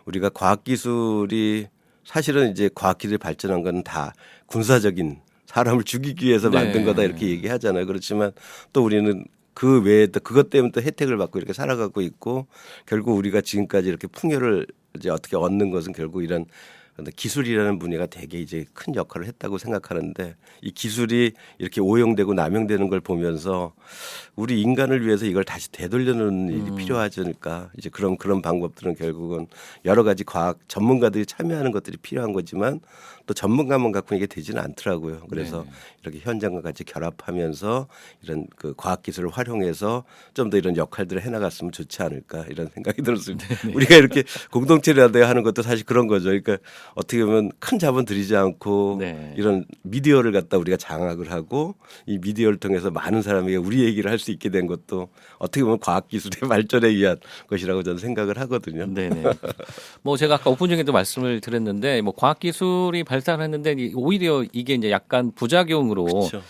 S2: 우리가 과학기술이 사실은 이제 과학기술이 발전한 건 다 군사적인 사람을 죽이기 위해서 만든 거다 이렇게 얘기하잖아요. 그렇지만 또 우리는 그 외에 또 그것 때문에 또 혜택을 받고 이렇게 살아가고 있고 결국 우리가 지금까지 이렇게 풍요를 이제 어떻게 얻는 것은 결국 이런 기술이라는 분야가 되게 이제 큰 역할을 했다고 생각하는데 이 기술이 이렇게 오용되고 남용되는 걸 보면서 우리 인간을 위해서 이걸 다시 되돌려놓는 일이 필요하지 않을까. 이제 그런 방법들은 결국은 여러 가지 과학 전문가들이 참여하는 것들이 필요한 거지만 또 전문가만 갖고 이게 되지는 않더라고요. 그래서 이렇게 현장과 같이 결합하면서 이런 그 과학 기술을 활용해서 좀 더 이런 역할들을 해나갔으면 좋지 않을까 이런 생각이 들었습니다. 우리가 이렇게 공동체를 하는 것도 사실 그런 거죠. 그러니까 어떻게 보면 큰 자본 들이지 않고 이런 미디어를 갖다 우리가 장악을 하고 이 미디어를 통해서 많은 사람에게 우리 얘기를 할 수 있게 된 것도 어떻게 보면 과학 기술의 발전에 의한 것이라고 저는 생각을 하거든요.
S1: 네네. 뭐 제가 아까 오픈 중에도 말씀을 드렸는데 뭐 과학 기술이 발달했는데 오히려 이게 이제 약간 부작용으로
S2: 그렇죠.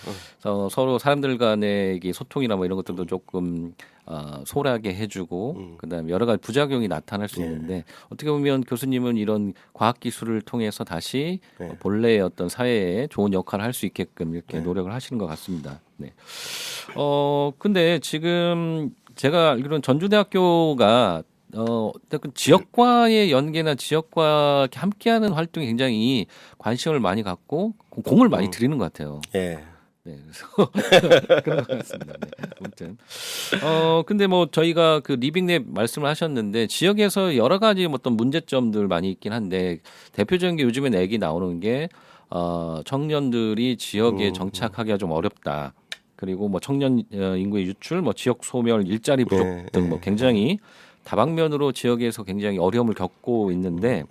S1: 서로 사람들 간의 이게 소통이나 뭐 이런 것들도 조금 소홀하게 해주고 그다음에 여러 가지 부작용이 나타날 수 있는데 어떻게 보면 교수님은 이런 과학 기술을 통해서 다시 본래의 어떤 사회에 좋은 역할을 할 수 있게끔 이렇게 노력을 하시는 것 같습니다. 네. 근데 지금 제가 알기로는 전주대학교가 어떤 지역과의 연계나 지역과 이렇게 함께하는 활동이 굉장히 관심을 많이 갖고 공을 많이 들이는 것 같아요.
S2: 예.
S1: 네, 그래서 그런 것 같습니다. 네, 아무튼 근데 뭐 저희가 그 리빙랩 말씀을 하셨는데 지역에서 여러 가지 어떤 문제점들 많이 있긴 한데 대표적인 게 요즘에 얘기 나오는 게 청년들이 지역에 정착하기가 좀 어렵다. 그리고 뭐 청년 인구의 유출, 뭐 지역 소멸, 일자리 부족
S2: 예,
S1: 등 뭐 굉장히 다방면으로 지역에서 굉장히 어려움을 겪고 있는데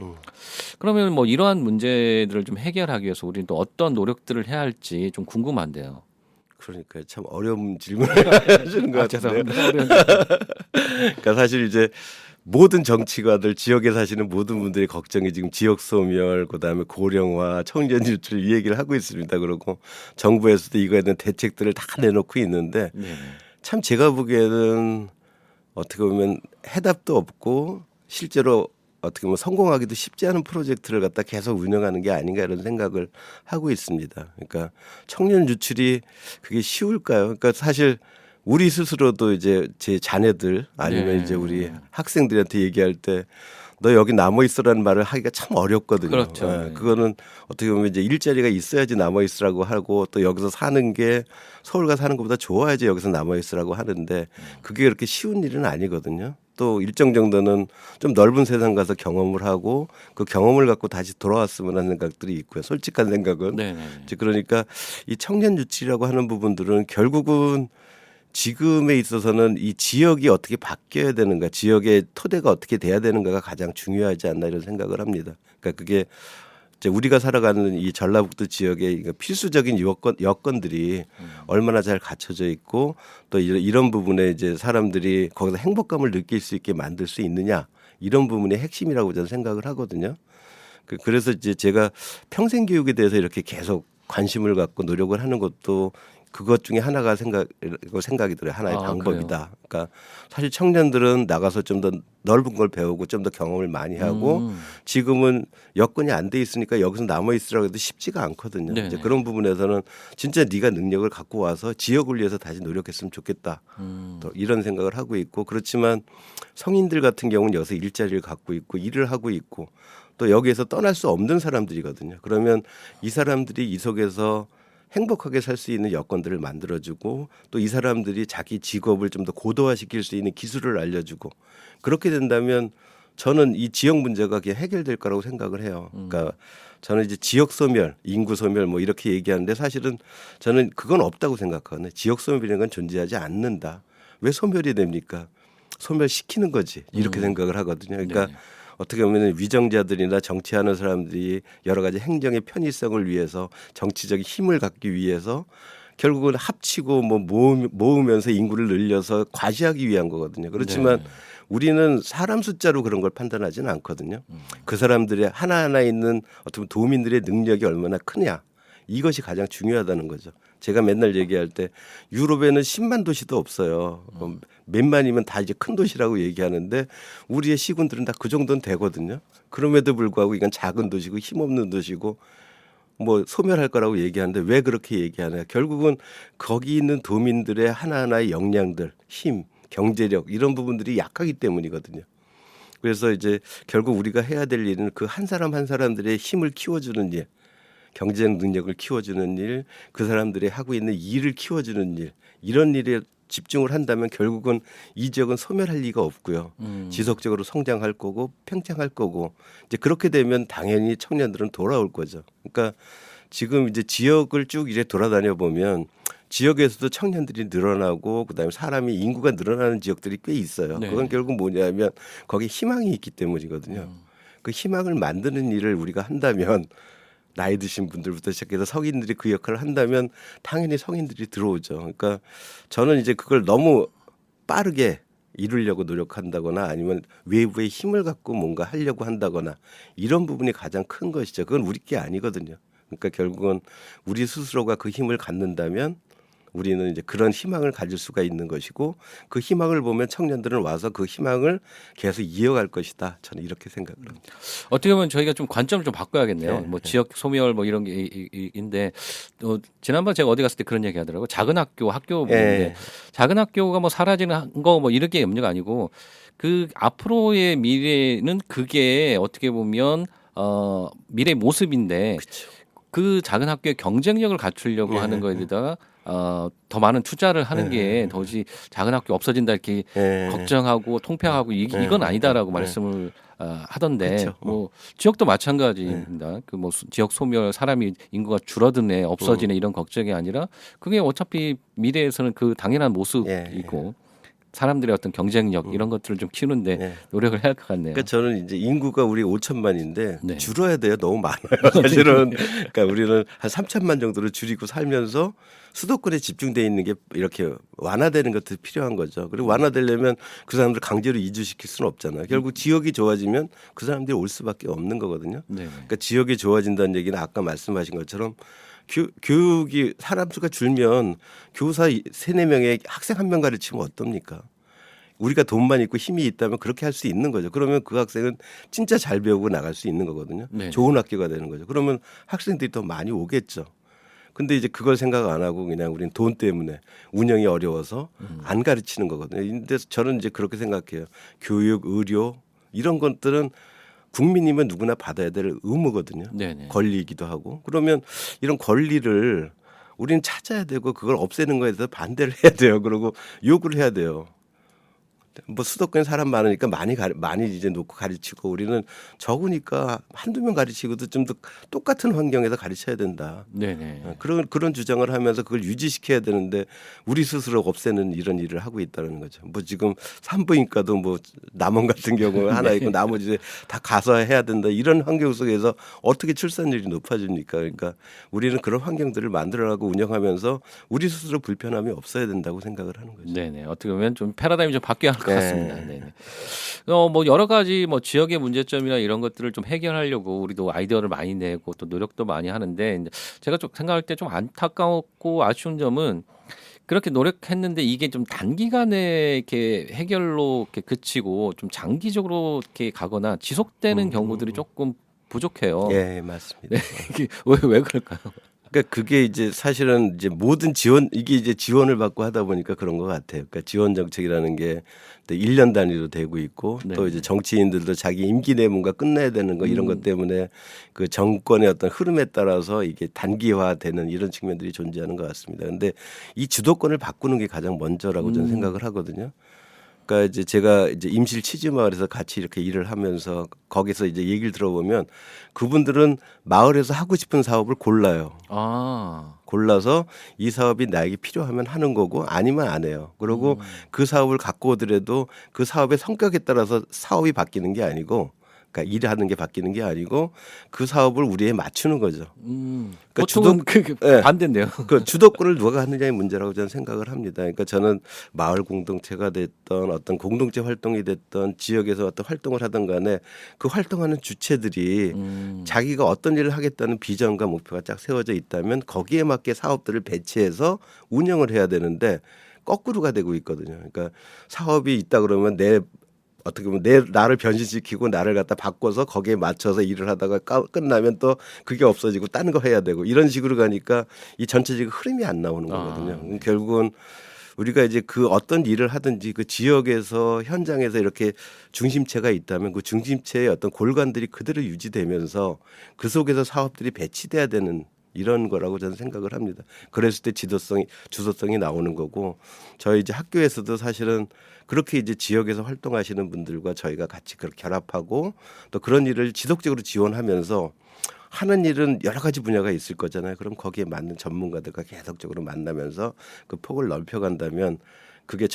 S1: 그러면 뭐 이러한 문제들을 좀 해결하기 위해서 우리는 또 어떤 노력들을 해야 할지 좀 궁금한데요.
S2: 그러니까 참 어려운 질문을 하시는 것 같은데요.
S1: 죄송합니다. 어려운
S2: 그러니까 사실 이제 모든 정치가들 지역에 사시는 모든 분들의 걱정이 지금 지역 소멸, 그다음에 고령화, 청년 유출 이 얘기를 하고 있습니다. 그리고 정부에서도 이거에 대한 대책들을 다 내놓고 있는데
S1: 네.
S2: 참 제가 보기에는 어떻게 보면 해답도 없고 실제로 어떻게 보면 성공하기도 쉽지 않은 프로젝트를 갖다 계속 운영하는 게 아닌가 이런 생각을 하고 있습니다. 그러니까 청년 유출이 그게 쉬울까요? 그러니까 사실 우리 스스로도 이제 제 자녀들 아니면
S1: 네.
S2: 이제 우리 학생들한테 얘기할 때 너 여기 남아 있으라는 말을 하기가 참 어렵거든요.
S1: 그렇죠.
S2: 예,
S1: 네.
S2: 그거는 어떻게 보면 이제 일자리가 있어야지 남아 있으라고 하고 또 여기서 사는 게 서울 가서 사는 것보다 좋아야지 여기서 남아 있으라고 하는데 그게 그렇게 쉬운 일은 아니거든요. 또 일정 정도는 좀 넓은 세상 가서 경험을 하고 그 경험을 갖고 다시 돌아왔으면 하는 생각들이 있고요. 솔직한 생각은.
S1: 네. 네.
S2: 이제 그러니까 이 청년 유치라고 하는 부분들은 결국은 지금에 있어서는 이 지역이 어떻게 바뀌어야 되는가, 지역의 토대가 어떻게 돼야 되는가가 가장 중요하지 않나 이런 생각을 합니다. 그러니까 그게 이제 우리가 살아가는 이 전라북도 지역의 필수적인 여건들이 얼마나 잘 갖춰져 있고 또 이런 부분에 이제 사람들이 거기서 행복감을 느낄 수 있게 만들 수 있느냐 이런 부분이 핵심이라고 저는 생각을 하거든요. 그래서 이제 제가 평생 교육에 대해서 이렇게 계속 관심을 갖고 노력을 하는 것도 그것 중에 하나가 생각이 들어요. 하나의 방법이다. 그러니까 사실 청년들은 나가서 좀 더 넓은 걸 배우고 좀 더 경험을 많이 하고 지금은 여건이 안 돼 있으니까 여기서 남아 있으라고 해도 쉽지가 않거든요.
S1: 네네.
S2: 이제 그런 부분에서는 진짜 네가 능력을 갖고 와서 지역을 위해서 다시 노력했으면 좋겠다. 또 이런 생각을 하고 있고 그렇지만 성인들 같은 경우는 여기서 일자리를 갖고 있고 일을 하고 있고 또 여기에서 떠날 수 없는 사람들이거든요. 그러면 이 사람들이 이 속에서 행복하게 살 수 있는 여건들을 만들어주고 또 이 사람들이 자기 직업을 좀 더 고도화시킬 수 있는 기술을 알려주고 그렇게 된다면 저는 이 지역 문제가 그냥 해결될 거라고 생각을 해요. 그러니까 저는 이제 지역 소멸, 인구 소멸 뭐 이렇게 얘기하는데 사실은 저는 그건 없다고 생각하거든요. 지역 소멸이라는 건 존재하지 않는다. 왜 소멸이 됩니까? 소멸시키는 거지 이렇게 생각을 하거든요. 그러니까
S1: 네네.
S2: 어떻게 보면 위정자들이나 정치하는 사람들이 여러 가지 행정의 편의성을 위해서 정치적인 힘을 갖기 위해서 결국은 합치고 뭐 모으면서 인구를 늘려서 과시하기 위한 거거든요. 그렇지만
S1: 네.
S2: 우리는 사람 숫자로 그런 걸 판단하지는 않거든요. 그 사람들의 하나하나 있는 어떻게 보면 도민들의 능력이 얼마나 크냐 이것이 가장 중요하다는 거죠. 제가 맨날 얘기할 때 유럽에는 10만 도시도 없어요. 몇만이면 다 이제 큰 도시라고 얘기하는데 우리의 시군들은 다 그 정도는 되거든요. 그럼에도 불구하고 이건 작은 도시고 힘없는 도시고 뭐 소멸할 거라고 얘기하는데 왜 그렇게 얘기하냐. 결국은 거기 있는 도민들의 하나하나의 역량들, 힘, 경제력 이런 부분들이 약하기 때문이거든요. 그래서 이제 결국 우리가 해야 될 일은 그 한 사람 한 사람들의 힘을 키워주는 일. 경쟁 능력을 키워주는 일, 그 사람들이 하고 있는 일을 키워주는 일, 이런 일에 집중을 한다면 결국은 이 지역은 소멸할 리가 없고요. 지속적으로 성장할 거고 팽창할 거고 이제 그렇게 되면 당연히 청년들은 돌아올 거죠. 그러니까 지금 이제 지역을 쭉 이제 돌아다녀 보면 지역에서도 청년들이 늘어나고 그다음에 사람이 인구가 늘어나는 지역들이 꽤 있어요.
S1: 네.
S2: 그건 결국 뭐냐면 거기에 희망이 있기 때문이거든요. 그 희망을 만드는 일을 우리가 한다면 나이 드신 분들부터 시작해서 성인들이 그 역할을 한다면 당연히 성인들이 들어오죠. 그러니까 저는 이제 그걸 너무 빠르게 이루려고 노력한다거나 아니면 외부의 힘을 갖고 뭔가 하려고 한다거나 이런 부분이 가장 큰 것이죠. 그건 우리 게 아니거든요. 그러니까 결국은 우리 스스로가 그 힘을 갖는다면 우리는 이제 그런 희망을 가질 수가 있는 것이고 그 희망을 보면 청년들은 와서 그 희망을 계속 이어갈 것이다. 저는 이렇게 생각을 합니다.
S1: 어떻게 보면 저희가 좀 관점을 좀 바꿔야겠네요.
S2: 네,
S1: 뭐 지역 소멸 뭐 이런 게인데 지난번 제가 어디 갔을 때 그런 얘기 하더라고요. 작은 학교 문제인데
S2: 네.
S1: 작은 학교가 뭐 사라지는 거 뭐 이렇게 염려가 아니고 그 앞으로의 미래는 그게 어떻게 보면 미래 모습인데
S2: 그렇죠.
S1: 그 작은 학교의 경쟁력을 갖추려고 하는 거에 대해서 더 많은 투자를 하는 게 더지 작은 학교 없어진다 이렇게 걱정하고 통폐하고 이건 아니다라고 말씀을 하던데
S2: 그쵸.
S1: 뭐 지역도 마찬가지입니다. 그 뭐 지역 소멸 사람이 인구가 줄어드네 없어지네 이런 걱정이 아니라 그게 어차피 미래에서는 그 당연한 모습이고 사람들의 어떤 경쟁력 이런 것들을 좀 키우는데 노력을 해야 할 것 같네요.
S2: 그러니까 저는 이제 인구가 우리 5천만인데
S1: 네.
S2: 줄어야 돼요. 너무 많아요. 사실은 그러니까 우리는 한 3천만 정도로 줄이고 살면서 수도권에 집중돼 있는 게 이렇게 완화되는 것도 필요한 거죠. 그리고 완화되려면 그 사람들 강제로 이주시킬 수는 없잖아요. 결국 지역이 좋아지면 그 사람들이 올 수밖에 없는 거거든요.
S1: 네.
S2: 그러니까 지역이 좋아진다는 얘기는 아까 말씀하신 것처럼 교육이 사람 수가 줄면 교사 3-4명에 학생 1명 가르치면 어떻습니까? 우리가 돈만 있고 힘이 있다면 그렇게 할 수 있는 거죠. 그러면 그 학생은 진짜 잘 배우고 나갈 수 있는 거거든요.
S1: 네네.
S2: 좋은 학교가 되는 거죠. 그러면 학생들이 더 많이 오겠죠. 근데 이제 그걸 생각 안 하고 그냥 우리는 돈 때문에 운영이 어려워서 안 가르치는 거거든요. 근데 저는 이제 그렇게 생각해요. 교육, 의료 이런 것들은 국민이면 누구나 받아야 될 의무거든요.
S1: 네네.
S2: 권리이기도 하고. 그러면 이런 권리를 우리는 찾아야 되고 그걸 없애는 거에 대해서 반대를 해야 돼요. 그리고 요구를 해야 돼요. 뭐 수도권에 사람 많으니까 많이 이제 놓고 가르치고 우리는 적으니까 1-2명 가르치고도 좀 더 똑같은 환경에서 가르쳐야 된다.
S1: 네네.
S2: 그런 주장을 하면서 그걸 유지시켜야 되는데 우리 스스로 없애는 이런 일을 하고 있다는 거죠. 뭐 지금 산부인과도 뭐 남원 같은 경우 하나 있고 나머지 다 가서 해야 된다. 이런 환경 속에서 어떻게 출산율이 높아집니까? 그러니까 우리는 그런 환경들을 만들어가고 운영하면서 우리 스스로 불편함이 없어야 된다고 생각을 하는 거죠.
S1: 네네. 어떻게 보면 좀 패러다임이 좀 바뀌어야 할 것 같습니다. 네네. 뭐 여러 가지 뭐 지역의 문제점이나 이런 것들을 좀 해결하려고 우리도 아이디어를 많이 내고 또 노력도 많이 하는데 이제 제가 좀 생각할 때 좀 안타깝고 아쉬운 점은 그렇게 노력했는데 이게 좀 단기간에 이렇게 해결로 이렇게 그치고 좀 장기적으로 이렇게 가거나 지속되는 경우들이 조금 부족해요.
S2: 예, 맞습니다.
S1: 네. 이게 왜 그럴까요?
S2: 그러니까 그게 이제 사실은 이제 모든 이게 이제 지원을 받고 하다 보니까 그런 것 같아요. 그러니까 지원 정책이라는 게 1년 단위로 되고 있고 또 이제 정치인들도 자기 임기 내 뭔가 끝내야 되는 거 이런 것 때문에 그 정권의 어떤 흐름에 따라서 이게 단기화되는 이런 측면들이 존재하는 것 같습니다. 그런데 이 주도권을 바꾸는 게 가장 먼저라고 저는 생각을 하거든요. 그러니까 이제 제가 이제 임실 치즈마을에서 같이 이렇게 일을 하면서 거기서 이제 얘기를 들어보면 그분들은 마을에서 하고 싶은 사업을 골라요. 골라서 이 사업이 나에게 필요하면 하는 거고 아니면 안 해요. 그리고 그 사업을 갖고 오더라도 그 사업의 성격에 따라서 사업이 바뀌는 게 아니고 그러니까 일하는 게 바뀌는 게 아니고 그 사업을 우리에 맞추는 거죠. 그러니까
S1: 보통은 반대인데요.
S2: 그 주도권을 누가 갖느냐의 문제라고 저는 생각을 합니다. 그러니까 저는 마을 공동체가 됐던 어떤 공동체 활동이 됐던 지역에서 어떤 활동을 하든 간에 그 활동하는 주체들이 자기가 어떤 일을 하겠다는 비전과 목표가 쫙 세워져 있다면 거기에 맞게 사업들을 배치해서 운영을 해야 되는데 거꾸로가 되고 있거든요. 그러니까 사업이 있다 그러면 어떻게 보면 나를 변신시키고 나를 갖다 바꿔서 거기에 맞춰서 일을 하다가 끝나면 또 그게 없어지고 딴 거 해야 되고 이런 식으로 가니까 이 전체적인 흐름이 안 나오는 거거든요. 결국은 우리가 이제 그 어떤 일을 하든지 그 지역에서 현장에서 이렇게 중심체가 있다면 그 중심체의 어떤 골관들이 그대로 유지되면서 그 속에서 사업들이 배치돼야 되는 이런 거라고 저는 생각을 합니다. 그랬을 때 주도성이 나오는 거고 저희 이제 학교에서도 사실은 그렇게 이제 지역에서 활동하시는 분들과 저희가 같이 그렇게 결합하고 또 그런 일을 지속적으로 지원하면서 하는 일은 여러 가지 분야가 있을 거잖아요. 그럼 거기에 맞는 전문가들과 계속적으로 만나면서 그 폭을 넓혀간다면 그게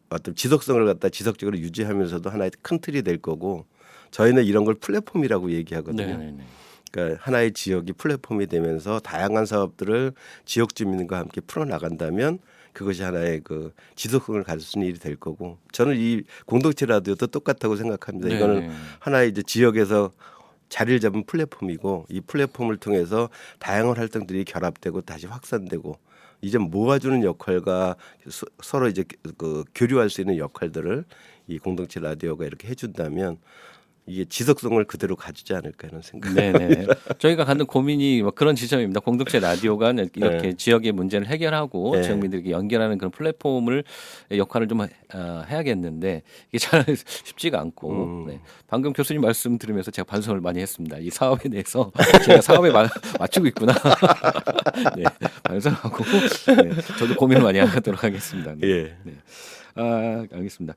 S2: 어떤 지속성을 갖다 지속적으로 유지하면서도 하나의 큰 틀이 될 거고 저희는 이런 걸 플랫폼이라고 얘기하거든요.
S1: 네네네.
S2: 그러니까 하나의 지역이 플랫폼이 되면서 다양한 사업들을 지역 주민과 함께 풀어나간다면 그것이 하나의 그 지속성을 가질 수 있는 일이 될 거고 저는 이 공동체 라디오도 똑같다고 생각합니다.
S1: 네네.
S2: 이거는 하나의 이제 지역에서 자리를 잡은 플랫폼이고 이 플랫폼을 통해서 다양한 활동들이 결합되고 다시 확산되고 이제 모아주는 역할과 서로 이제 그 교류할 수 있는 역할들을 이 공동체 라디오가 이렇게 해준다면 이게 지속성을 그대로 가지지 않을까 이런 생각.
S1: 네네. 저희가 갖는 고민이 뭐 그런 지점입니다. 공동체 라디오가 이렇게
S2: 네.
S1: 지역의 문제를 해결하고
S2: 네.
S1: 지역민들에게 연결하는 그런 플랫폼을 역할을 좀 해야겠는데 이게 잘 쉽지가 않고 네. 방금 교수님 말씀 들으면서 제가 반성을 많이 했습니다. 이 사업에 대해서 제가 사업에 맞추고 있구나. 네. 반성하고 네. 저도 고민을 많이 하도록 하겠습니다. 네.
S2: 예.
S1: 네. 알겠습니다.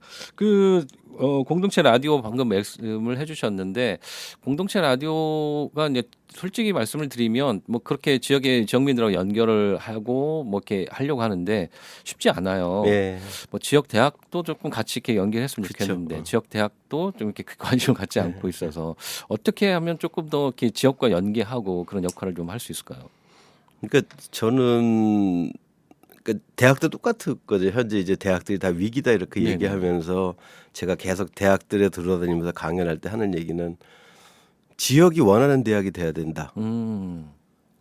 S1: 공동체 라디오 방금 말씀을 해주셨는데 공동체 라디오가 이제 솔직히 말씀을 드리면 뭐 그렇게 지역의 지역민들하고 연결을 하고 뭐 이렇게 하려고 하는데 쉽지 않아요.
S2: 예.
S1: 뭐 지역 대학도 조금 같이 이렇게 연결했으면
S2: 그쵸.
S1: 좋겠는데 지역 대학도 좀 이렇게 관심을 갖지 않고 있어서 어떻게 하면 조금 더 이렇게 지역과 연계하고 그런 역할을 좀 할 수 있을까요?
S2: 그러니까 저는 대학도 똑같거든요. 현재 이제 대학들이 다 위기다 이렇게
S1: 네네.
S2: 얘기하면서 제가 계속 대학들에 돌아다니면서 강연할 때 하는 얘기는 지역이 원하는 대학이 돼야 된다.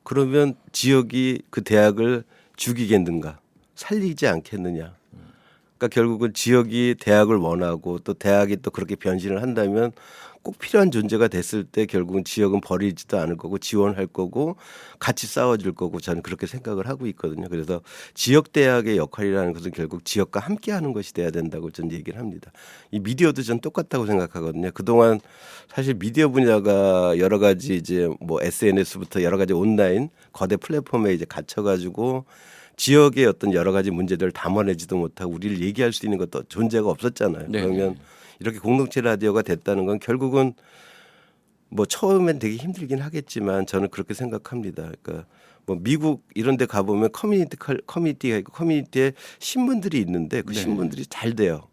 S2: 그러면 지역이 그 대학을 죽이겠는가, 살리지 않겠느냐. 그러니까 결국은 지역이 대학을 원하고 또 대학이 또 그렇게 변신을 한다면 꼭 필요한 존재가 됐을 때 결국은 지역은 버리지도 않을 거고 지원할 거고 같이 싸워줄 거고 저는 그렇게 생각을 하고 있거든요. 그래서 지역 대학의 역할이라는 것은 결국 지역과 함께하는 것이 돼야 된다고 저는 얘기를 합니다. 이 미디어도 전 똑같다고 생각하거든요. 그동안 사실 미디어 분야가 여러 가지 이제 뭐 SNS부터 여러 가지 온라인 거대 플랫폼에 이제 갇혀가지고 지역의 어떤 여러 가지 문제들을 담아내지도 못하고 우리를 얘기할 수 있는 것도 존재가 없었잖아요.
S1: 네네.
S2: 그러면 이렇게 공동체 라디오가 됐다는 건 결국은 뭐 처음엔 되게 힘들긴 하겠지만 저는 그렇게 생각합니다. 그러니까 뭐 미국 이런 데 가보면 커뮤니티가 있고 커뮤니티에 신문들이 있는데 그
S1: 네.
S2: 신문들이 잘 돼요.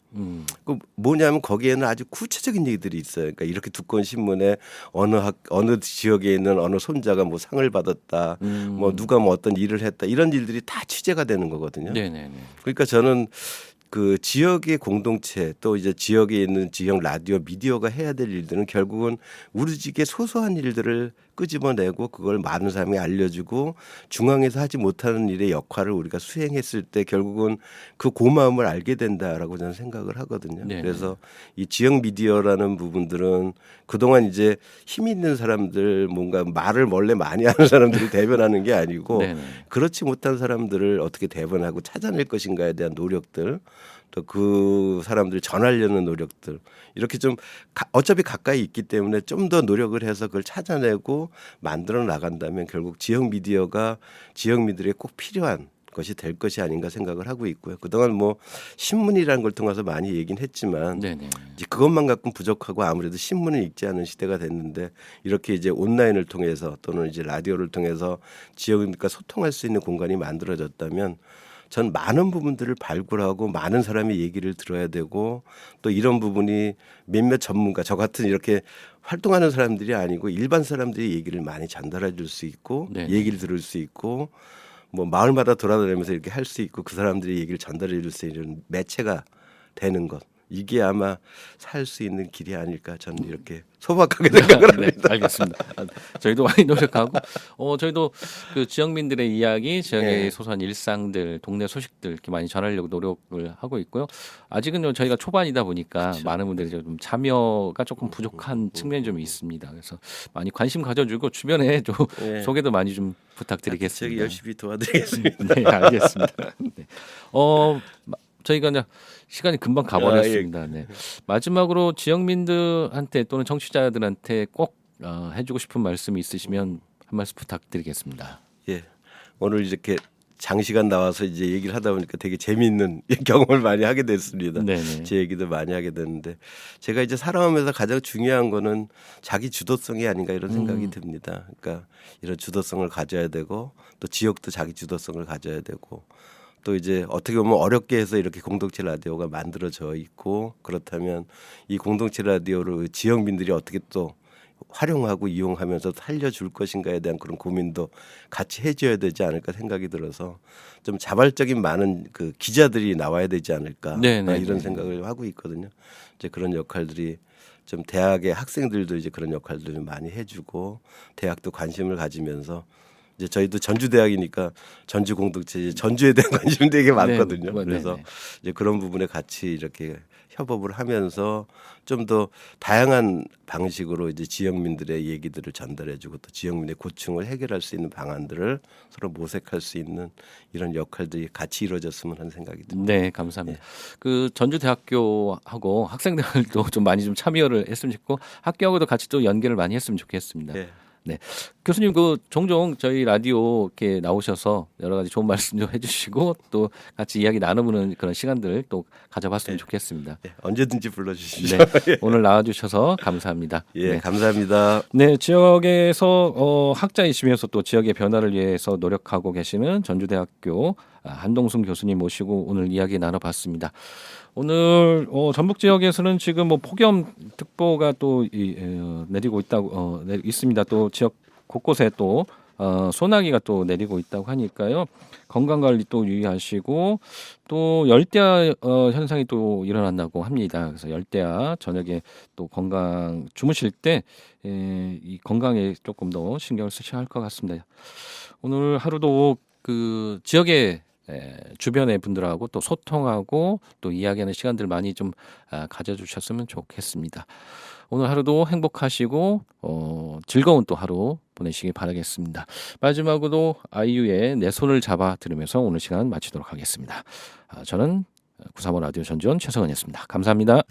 S2: 그 뭐냐면 거기에는 아주 구체적인 얘기들이 있어요. 그러니까 이렇게 두꺼운 신문에 어느 지역에 있는 어느 손자가 뭐 상을 받았다, 뭐 누가 뭐 어떤 일을 했다 이런 일들이 다 취재가 되는 거거든요.
S1: 네네네.
S2: 그러니까 저는 그 지역의 공동체 또 이제 지역에 있는 지역 라디오 미디어가 해야 될 일들은 결국은 우리 지역의 소소한 일들을 끄집어내고 그걸 많은 사람이 알려주고 중앙에서 하지 못하는 일의 역할을 우리가 수행했을 때 결국은 그 고마움을 알게 된다라고 저는 생각을 하거든요.
S1: 네네.
S2: 그래서 이 지역 미디어라는 부분들은 그동안 이제 힘 있는 사람들 뭔가 말을 원래 많이 하는 사람들을 대변하는 게 아니고
S1: 네네.
S2: 그렇지 못한 사람들을 어떻게 대변하고 찾아낼 것인가에 대한 노력들 또 그 사람들을 전하려는 노력들 이렇게 좀 어차피 가까이 있기 때문에 좀 더 노력을 해서 그걸 찾아내고 만들어 나간다면 결국 지역 미디어가 지역민들에게 꼭 필요한 것이 될 것이 아닌가 생각을 하고 있고요. 그동안 뭐 신문이라는 걸 통해서 많이 얘기는 했지만
S1: 네네.
S2: 이제 그것만 갖고는 부족하고 아무래도 신문을 읽지 않은 시대가 됐는데 이렇게 이제 온라인을 통해서 또는 이제 라디오를 통해서 지역민들과 소통할 수 있는 공간이 만들어졌다면 전 많은 부분들을 발굴하고 많은 사람이 얘기를 들어야 되고 또 이런 부분이 몇몇 전문가 저 같은 이렇게 활동하는 사람들이 아니고 일반 사람들이 얘기를 많이 전달해 줄 수 있고
S1: 네네.
S2: 얘기를 들을 수 있고 뭐 마을마다 돌아다니면서 이렇게 할 수 있고 그 사람들이 얘기를 전달해 줄 수 있는 매체가 되는 것 이게 아마 살 수 있는 길이 아닐까 저는 이렇게 소박하게 생각을
S1: 네,
S2: 합니다.
S1: 알겠습니다. 저희도 많이 노력하고, 저희도 그 지역민들의 이야기, 지역의
S2: 네.
S1: 소소한 일상들, 동네 소식들 이렇게 많이 전하려고 노력을 하고 있고요. 아직은 저희가 초반이다 보니까 많은 분들이 좀 참여가 조금 부족한 측면이 좀 있습니다. 그래서 많이 관심 가져주고 주변에 좀
S2: 네.
S1: 소개도 많이 좀
S2: 저기
S1: 부탁드리겠습니다.
S2: 열심히 도와드리겠습니다.
S1: 네, 알겠습니다. 네. 저희가 이제 시간이 금방 가버렸습니다. 네. 마지막으로 지역민들한테 또는 청취자들한테 꼭 해주고 싶은 말씀이 있으시면 한 말씀 부탁드리겠습니다.
S2: 예, 오늘 이렇게 장시간 나와서 이제 얘기를 하다 보니까 되게 재미있는 경험을 많이 하게 됐습니다.
S1: 네네.
S2: 제 얘기도 많이 하게 됐는데 제가 이제 살아오면서 가장 중요한 거는 자기 주도성이 아닌가 이런 생각이 듭니다. 그러니까 이런 주도성을 가져야 되고 또 지역도 자기 주도성을 가져야 되고 또 이제 어떻게 보면 어렵게 해서 이렇게 공동체 라디오가 만들어져 있고 그렇다면 이 공동체 라디오를 지역민들이 어떻게 또 활용하고 이용하면서 살려줄 것인가에 대한 그런 고민도 같이 해줘야 되지 않을까 생각이 들어서 좀 자발적인 많은 그 기자들이 나와야 되지 않을까 이런 생각을 하고 있거든요. 이제 그런 역할들이 좀 대학의 학생들도 이제 그런 역할들을 많이 해주고 대학도 관심을 가지면서 이제 저희도 전주대학이니까 전주 공동체 전주에 대한 관심 되게 많거든요.
S1: 네.
S2: 그래서 이제 그런 부분에 같이 이렇게 협업을 하면서 좀 더 다양한 방식으로 이제 지역민들의 얘기들을 전달해주고 또 지역민의 고충을 해결할 수 있는 방안들을 서로 모색할 수 있는 이런 역할들이 같이 이루어졌으면 하는 생각이 듭니다.
S1: 네, 감사합니다. 그 전주대학교하고 학생들도 좀 많이 좀 참여를 했으면 좋겠고 학교하고도 같이 또 연계를 많이 했으면 좋겠습니다.
S2: 네.
S1: 네, 교수님 그 종종 저희 라디오 이렇게 나오셔서 여러 가지 좋은 말씀 좀 해주시고 또 같이 이야기 나눠보는 그런 시간들을 또 가져봤으면 좋겠습니다.
S2: 네, 언제든지 불러주시죠.
S1: 네, 오늘 나와주셔서 감사합니다.
S2: 예,
S1: 네.
S2: 감사합니다.
S1: 네, 지역에서 학자이시면서 또 지역의 변화를 위해서 노력하고 계시는 전주대학교 한동순 교수님 모시고 오늘 이야기 나눠봤습니다. 오늘 전북 지역에서는 지금 뭐 폭염특보가 또 내리고 있다고 있습니다. 또 지역 곳곳에 또 소나기가 또 내리고 있다고 하니까요. 건강 관리 또 유의하시고 또 열대야 현상이 또 일어난다고 합니다. 그래서 열대야 저녁에 또 건강 주무실 때 이 건강에 조금 더 신경을 쓰셔야 할 것 같습니다. 오늘 하루도 그 지역의 주변의 분들하고 또 소통하고 또 이야기하는 시간들 많이 좀 가져주셨으면 좋겠습니다. 오늘 하루도 행복하시고 즐거운 또 하루 보내시기 바라겠습니다. 마지막으로 아이유의 내 손을 잡아 들으면서 오늘 시간 마치도록 하겠습니다. 저는 935 라디오 전지현 최성은이었습니다. 감사합니다.